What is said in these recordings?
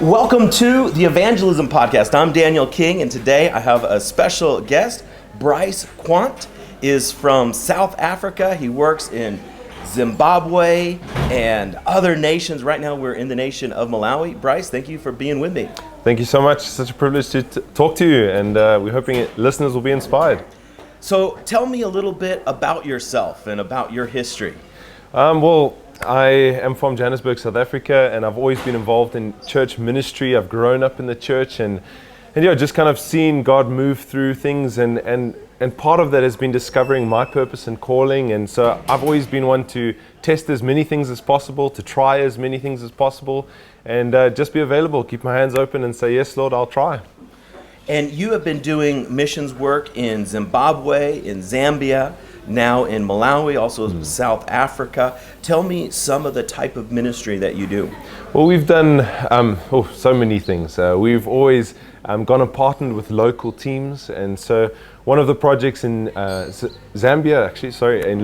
Welcome to the Evangelism Podcast. I'm Daniel King, and today I have a special guest. Bryce Kwant is from South Africa. He works in Zimbabwe and other nations. Right now we're in the nation of Malawi. Bryce, thank you for being with me. Thank you so much. It's such a privilege to talk to you, and we're hoping listeners will be inspired. So tell me a little bit about yourself and about your history. Well, I am from Johannesburg, South Africa, and I've always been involved in church ministry. I've grown up in the church and just kind of seen God move through things, and part of that has been discovering my purpose and calling. And so I've always been one to test as many things as possible, to try as many things as possible, and just be available, keep my hands open and say, yes, Lord, I'll try. And you have been doing missions work in Zimbabwe, in Zambia, now in Malawi, also South Africa. Tell me some of the type of ministry that you do. Well, we've done so many things. We've always gone and partnered with local teams, and so one of the projects in in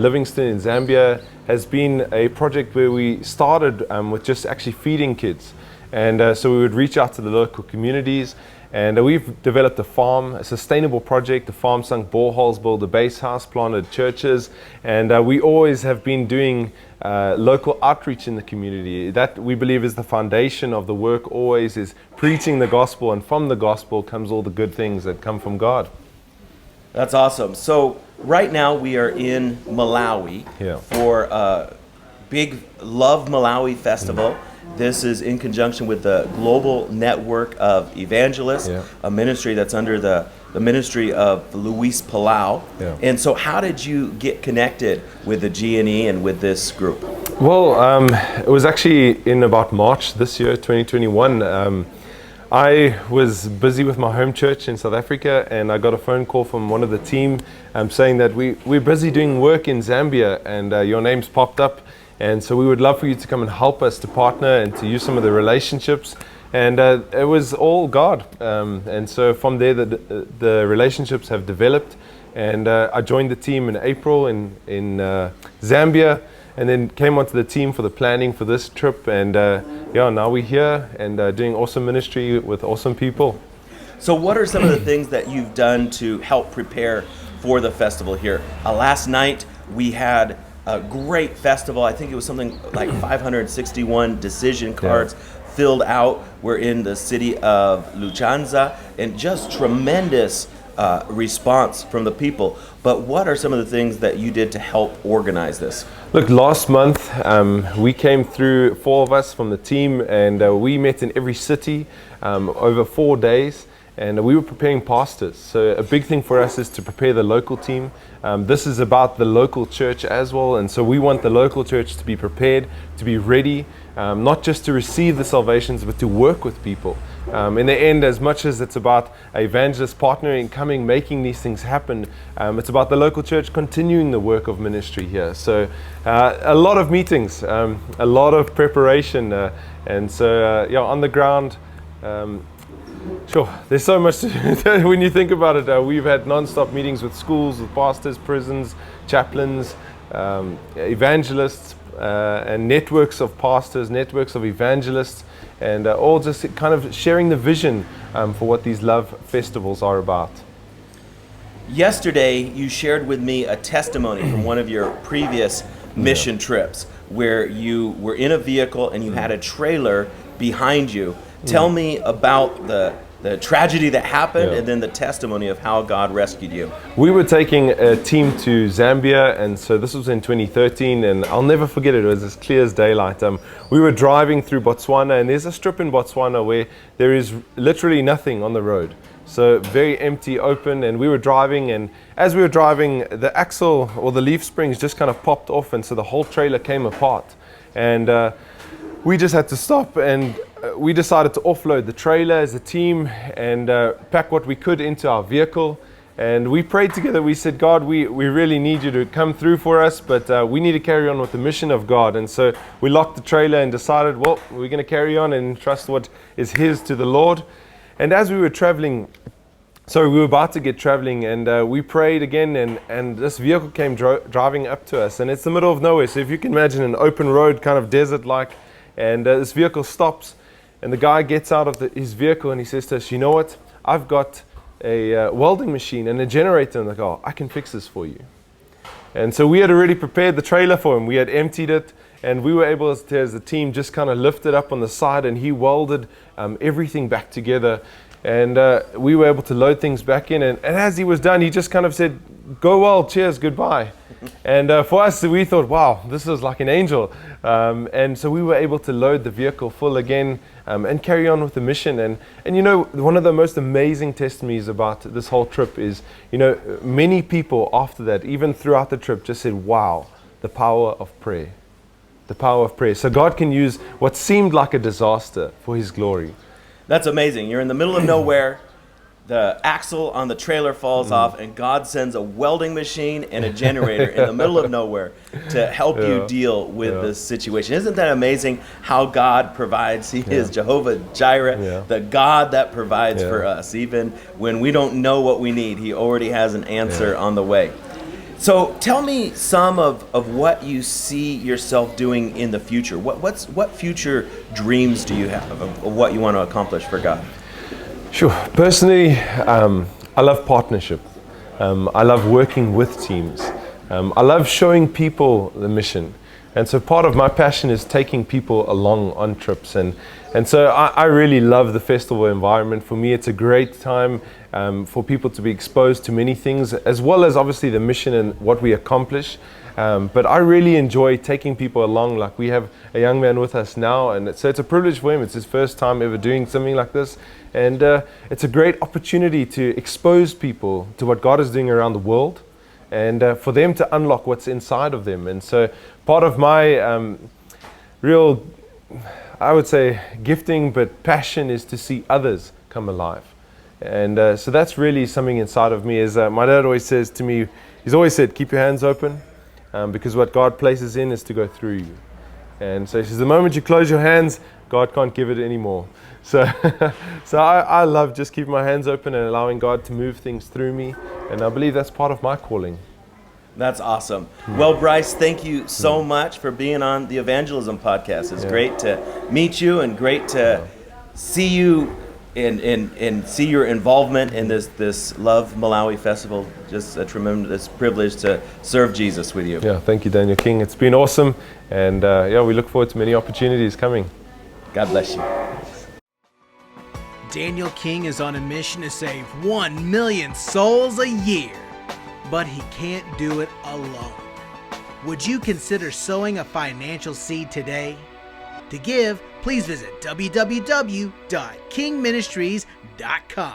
Livingston in Zambia has been a project where we started with just actually feeding kids, and so we would reach out to the local communities. And we've developed a farm, a sustainable project. The farm sunk boreholes, built a base house, planted churches, and we always have been doing local outreach in the community. That we believe is the foundation of the work. Always is preaching the gospel, and from the gospel comes all the good things that come from God. That's awesome. So right now we are in Malawi for a big Love Malawi festival. This is in conjunction with the Global Network of Evangelists, a ministry that's under the ministry of Luis Palau. And so how did you get connected with the G&E and with this group? Well, it was actually in about March this year, 2021. I was busy with my home church in South Africa, and I got a phone call from one of the team saying that we're busy doing work in Zambia, and your name's popped up. And so we would love for you to come and help us to partner and to use some of the relationships. And it was all God. And so from there, the relationships have developed. And I joined the team in April in Zambia, and then came onto the team for the planning for this trip. And now we're here and doing awesome ministry with awesome people. So what are some of the things that you've done to help prepare for the festival here? Last night we had a great festival. I think it was something like 561 decision cards filled out. We're in the city of Luchanza, and just tremendous response from the people. But what are some of the things that you did to help organize this? Look, last month we came through, 4 of us from the team, and we met in every city over 4 days. And we were preparing pastors. So a big thing for us is to prepare the local team. This is about the local church as well. And so we want the local church to be prepared, to be ready, not just to receive the salvations, but to work with people. In the end, as much as it's about evangelists partnering, coming, making these things happen, it's about the local church continuing the work of ministry here. So a lot of meetings, a lot of preparation. And so on the ground, sure, there's so much to when you think about it. We've had non-stop meetings with schools, with pastors, prisons, chaplains, evangelists, and networks of pastors, networks of evangelists, and all just kind of sharing the vision for what these love festivals are about. Yesterday, you shared with me a testimony from one of your previous mission trips where you were in a vehicle and you had a trailer behind you. Tell me about the tragedy that happened and then the testimony of how God rescued you. We were taking a team to Zambia, and so this was in 2013, and I'll never forget it. It was as clear as daylight. We were driving through Botswana, and there's a strip in Botswana where there is literally nothing on the road. So very empty, open, and we were driving, and as we were driving, the axle or the leaf springs just kind of popped off, and so the whole trailer came apart. And we just had to stop, and we decided to offload the trailer as a team and pack what we could into our vehicle. And we prayed together. We said, God, we really need you to come through for us, but we need to carry on with the mission of God. And so we locked the trailer and decided, well, we're going to carry on and trust what is His to the Lord. And as we were traveling, we were about to get traveling, and we prayed again, and this vehicle came driving up to us. And it's the middle of nowhere. So if you can imagine an open road, kind of desert-like, and this vehicle stops. And the guy gets out of his vehicle and he says to us, you know what? I've got a welding machine and a generator in the car. I can fix this for you. And so we had already prepared the trailer for him. We had emptied it, and we were able to, as a team, just kind of lift it up on the side, and he welded everything back together. And we were able to load things back in. And as he was done, he just kind of said, go well, cheers, goodbye. And for us, we thought, wow, this is like an angel. And so we were able to load the vehicle full again and carry on with the mission. And you know, one of the most amazing testimonies about this whole trip is, you know, many people after that, even throughout the trip, just said, wow, the power of prayer. The power of prayer. So God can use what seemed like a disaster for His glory. That's amazing. You're in the middle of nowhere. The axle on the trailer falls off, and God sends a welding machine and a generator in the middle of nowhere to help you deal with this situation. Isn't that amazing how God provides? He is Jehovah Jireh, the God that provides for us. Even when we don't know what we need, He already has an answer on the way. So tell me some of what you see yourself doing in the future. What future dreams do you have of what you want to accomplish for God? Sure. Personally, I love partnership. I love working with teams. I love showing people the mission. And so part of my passion is taking people along on trips. And so I really love the festival environment. For me, it's a great time for people to be exposed to many things, as well as obviously the mission and what we accomplish. But I really enjoy taking people along. Like, we have a young man with us now, and so it's a privilege for him. It's his first time ever doing something like this. And it's a great opportunity to expose people to what God is doing around the world, and for them to unlock what's inside of them. And so part of my real, I would say, gifting but passion is to see others come alive. And so that's really something inside of me. Is my dad always says to me, he's always said, keep your hands open, because what God places in is to go through you. And so he says, the moment you close your hands, God can't give it anymore. So I love just keeping my hands open and allowing God to move things through me. And I believe that's part of my calling. That's awesome. Well, Bryce, thank you so much for being on the Evangelism Podcast. It's great to meet you and great to see you and see your involvement in this Love Malawi Festival. Just a tremendous privilege to serve Jesus with you. Yeah, thank you, Daniel King. It's been awesome. And we look forward to many opportunities coming. God bless you. Daniel King is on a mission to save 1 million souls a year, but he can't do it alone. Would you consider sowing a financial seed today? To give, please visit www.kingministries.com.